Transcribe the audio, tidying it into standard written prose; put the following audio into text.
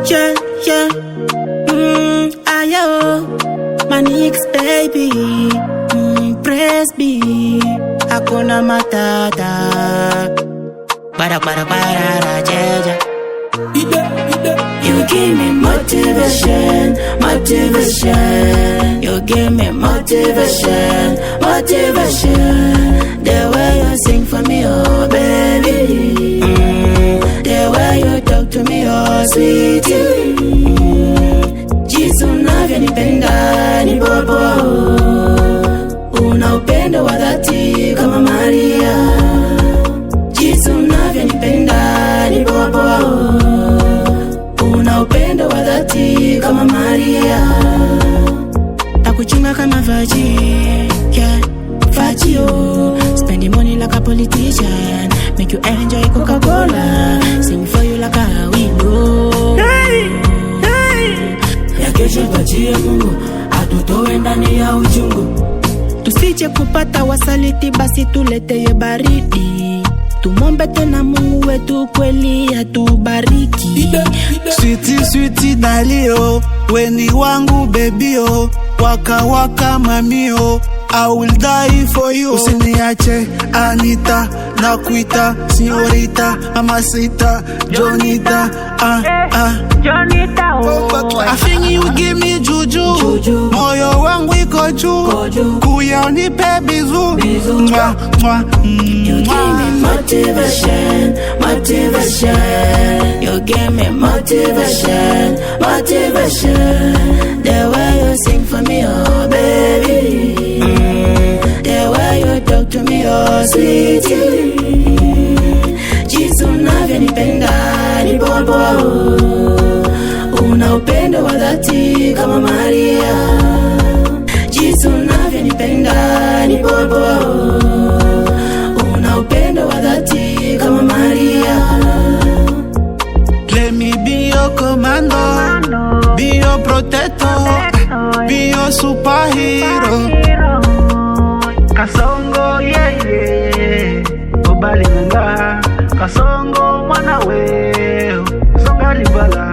Yeah, yeah. Ayo, my niggas baby. Press B, hakuna matata. Para, jeja. You give me motivation, motivation. You give me motivation, motivation. The way you sing for me, oh baby. The way you talk to me, oh sweetie. Jinsi unavyonipenda ni bobo. Una upendo wa dhati kama Maria. Jinsi unavyonipenda ni bobo. Una upendo wa dhati kama Maria. Takuchunga kama Virgin, yeah, Virgin. Spending money like a politician. Make you enjoy Coca-Cola. Sing for you like a window. Hey, hey. Ya kesho tuachie Mungu, atutoe ndani ya uchungu. Tusije kupata wasaliti, basi tuleteye baridi. Tumombe tena Mungu wetu kweli atubariki. Sweetie, sweetie dalio, weni wangu bebio. Waka waka mamio, I will die for you. Usiniache Anita, nakuita señorita, amasita, Jonita, Jonita, oh. I think you give me juju. Moyo wangu iko juu. Kuya unipe bizu. Mwa, mwa, You give me motivation, motivation. You give me motivation, motivation. The way you sing for me, oh baby. The way you talk to me, oh sweetie. Jinsi unavyonipenda ni bobo. Una upendo wa dhati kama Maria. Jinsi unavyonipenda ni bobo. Una upendo wa dhati kama Maria. Let me be your commando, be your protector, be your superhero. Kasongo yeah. Obali nga Kasongo mwana we Songa libala.